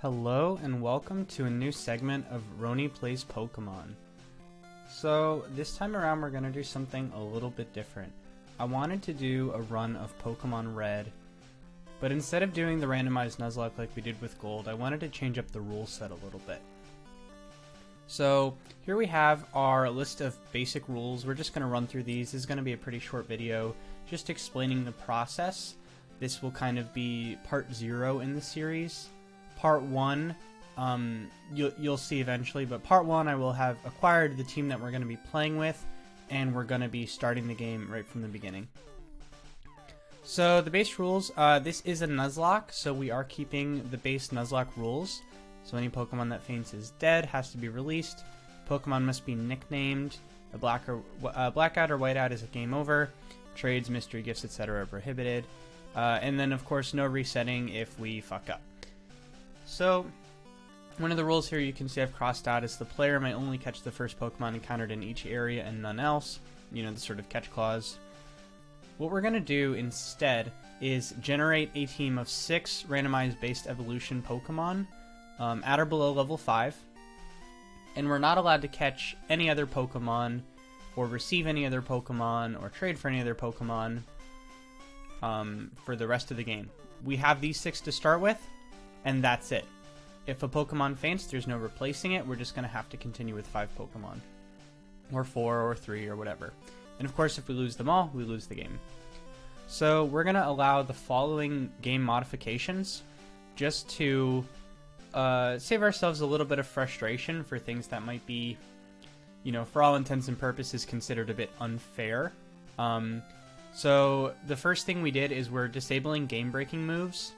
Hello and welcome to a new segment of Roni Plays Pokemon. So this time around we're going to do something a little bit different. I wanted to do a run of Pokemon Red, but instead of doing the randomized Nuzlocke like we did with Gold, I wanted to change up the rule set a little bit. So here we have our list of basic rules. We're just going to run through these. This is going to be a pretty short video just explaining the process. This will kind of be part 0 in the series. Part 1, you'll see eventually, but part 1 I will have acquired the team that we're going to be playing with, and we're going to be starting the game right from the beginning. So the base rules, this is a Nuzlocke, so we are keeping the base Nuzlocke rules. So any Pokemon that faints is dead has to be released. Pokemon must be nicknamed. A blackout or whiteout is a game over. Trades, mystery gifts, etc. are prohibited. And then of course no resetting if we fuck up. So, one of the rules here you can see I've crossed out is the player may only catch the first Pokemon encountered in each area and none else. You know, the sort of catch clause. What we're going to do instead is generate a team of 6 randomized based evolution Pokemon at or below level 5. And we're not allowed to catch any other Pokemon or receive any other Pokemon or trade for any other Pokemon for the rest of the game. We have these 6 to start with. And that's it. If a Pokemon faints, there's no replacing it. We're just going to have to continue with 5 Pokemon. Or 4 or 3 or whatever. And of course, if we lose them all, we lose the game. So we're going to allow the following game modifications just to save ourselves a little bit of frustration for things that might be, you know, for all intents and purposes considered a bit unfair. So the first thing we did is we're disabling game-breaking moves.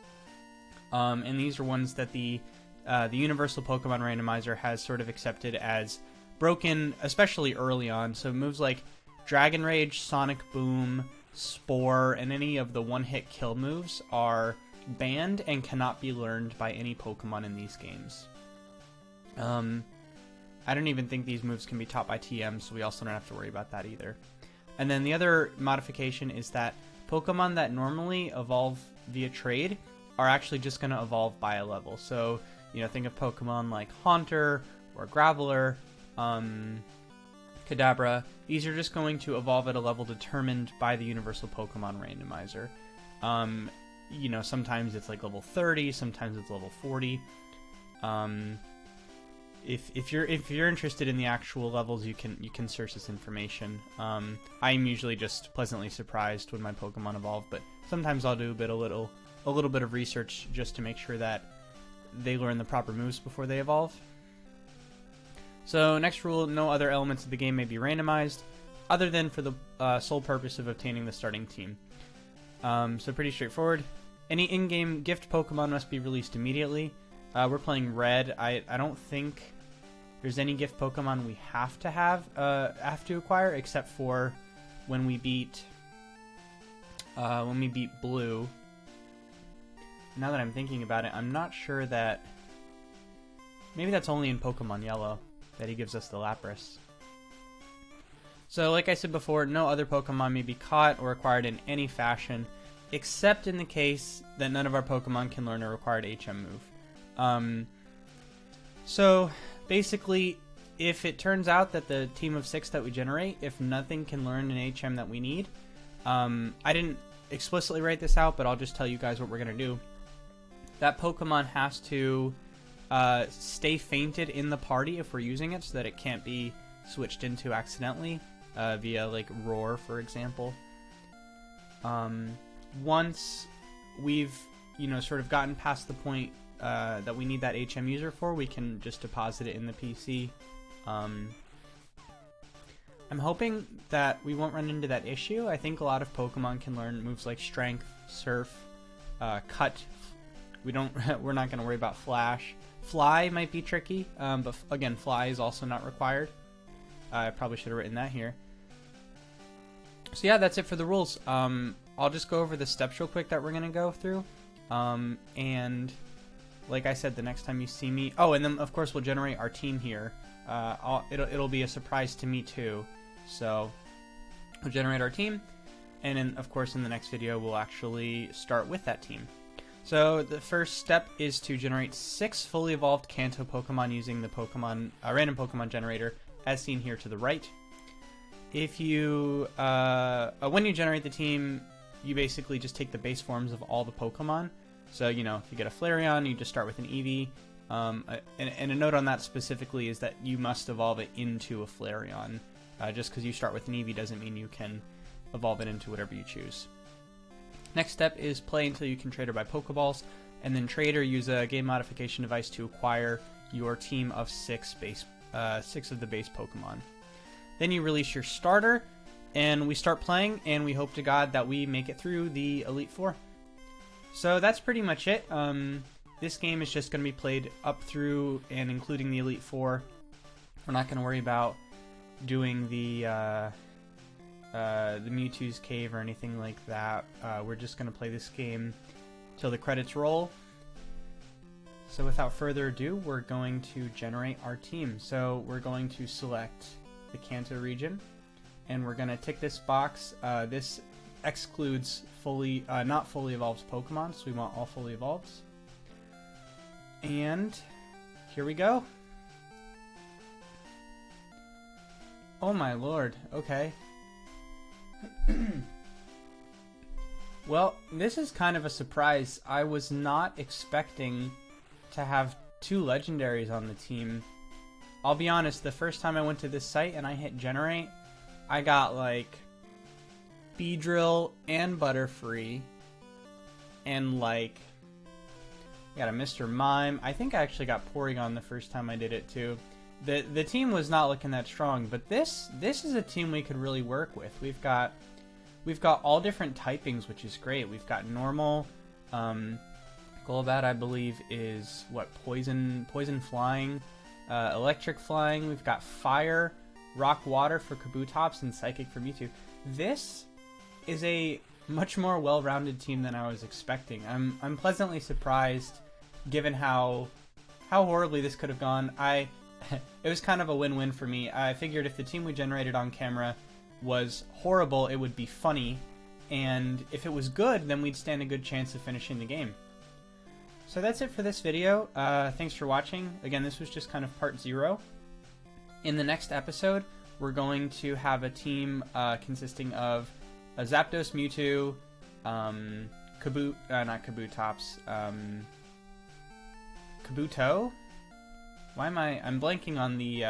And these are ones that the Universal Pokemon Randomizer has sort of accepted as broken, especially early on. So moves like Dragon Rage, Sonic Boom, Spore, and any of the one-hit kill moves are banned and cannot be learned by any Pokemon in these games. I don't even think these moves can be taught by TM, so we also don't have to worry about that either. And then the other modification is that Pokemon that normally evolve via trade are actually just going to evolve by a level. So, you know, think of Pokemon like Haunter or Graveler, Kadabra. These are just going to evolve at a level determined by the Universal Pokemon Randomizer. You know, sometimes it's like level 30, sometimes it's level 40. If you're interested in the actual levels, you can search this information. I'm usually just pleasantly surprised when my Pokemon evolve, but sometimes I'll do a little bit of research just to make sure that they learn the proper moves before they evolve. So next rule, no other elements of the game may be randomized, other than for the sole purpose of obtaining the starting team. So pretty straightforward. Any in-game gift Pokemon must be released immediately. We're playing Red. I don't think there's any gift Pokemon we have to acquire, except for when we beat Blue. Now that I'm thinking about it, I'm not sure that... Maybe that's only in Pokemon Yellow that he gives us the Lapras. So, like I said before, no other Pokemon may be caught or acquired in any fashion, except in the case that none of our Pokemon can learn a required HM move. So, basically, if it turns out that the team of 6 that we generate, if nothing can learn an HM that we need, I didn't explicitly write this out, but I'll just tell you guys what we're going to do. That Pokemon has to stay fainted in the party if we're using it so that it can't be switched into accidentally via, like, Roar, for example. Once we've, you know, sort of gotten past the point that we need that HM user for, we can just deposit it in the PC. I'm hoping that we won't run into that issue. I think a lot of Pokemon can learn moves like Strength, Surf, Cut. We're not going to worry about Flash. Fly might be tricky, but again, Fly is also not required. I probably should have written that here. So yeah, that's it for the rules. I'll just go over the steps real quick that we're going to go through. And like I said, the next time you see me... Oh, and then of course we'll generate our team here. It'll be a surprise to me too. So we'll generate our team. And then of course in the next video we'll actually start with that team. So the first step is to generate 6 fully evolved Kanto Pokemon using the random Pokemon generator, as seen here to the right. If you, when you generate the team, you basically just take the base forms of all the Pokemon. So, you know, if you get a Flareon, you just start with an Eevee. And a note on that specifically is that you must evolve it into a Flareon. Just because you start with an Eevee doesn't mean you can evolve it into whatever you choose. Next step is play until you can trade or buy Pokeballs, and then trade or use a game modification device to acquire your team of 6 of the base Pokemon. Then you release your starter, and we start playing, and we hope to God that we make it through the Elite Four. So that's pretty much it. This game is just going to be played up through and including the Elite Four. We're not going to worry about doing the Mewtwo's Cave or anything like that. We're just going to play this game till the credits roll. So without further ado, we're going to generate our team. So we're going to select the Kanto region, and we're going to tick this box. This excludes not fully evolved Pokemon, so we want all fully evolved. And here we go. Oh my lord, okay. Well, this is kind of a surprise. I was not expecting to have 2 legendaries on the team. I'll be honest, the first time I went to this site and I hit generate, I got like Beedrill and Butterfree and like got a Mr. Mime. I think I actually got Porygon the first time I did it too. The team was not looking that strong, but this is a team we could really work with. We've got all different typings, which is great. We've got normal, Golbat I believe is what, poison flying, electric flying. We've got fire, rock water for Kabutops, and psychic for Mewtwo. This is a much more well-rounded team than I was expecting. I'm pleasantly surprised, given how horribly this could have gone. It was kind of a win-win for me. I figured if the team we generated on camera was horrible, it would be funny, and if it was good, then we'd stand a good chance of finishing the game. So that's it for this video. Thanks for watching. Again, this was just kind of part 0. In the next episode, we're going to have a team consisting of a Zapdos, Mewtwo, not Kabutops, Kabuto? Why am I'm blanking on the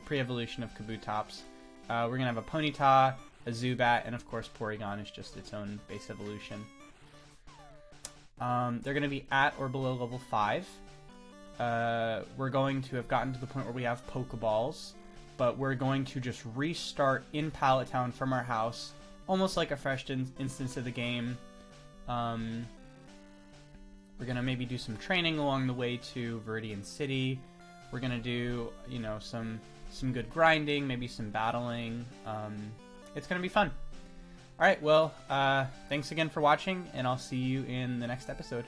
pre-evolution of Kabutops. We're gonna have a Ponyta, a Zubat, and of course Porygon is just its own base evolution. They're gonna be at or below level 5. We're going to have gotten to the point where we have Pokeballs, but we're going to just restart in Pallet Town from our house, almost like a fresh instance of the game. We're gonna maybe do some training along the way to Viridian City. We're gonna do, you know, some good grinding, maybe some battling. It's gonna be fun. Alright, well, thanks again for watching, and I'll see you in the next episode.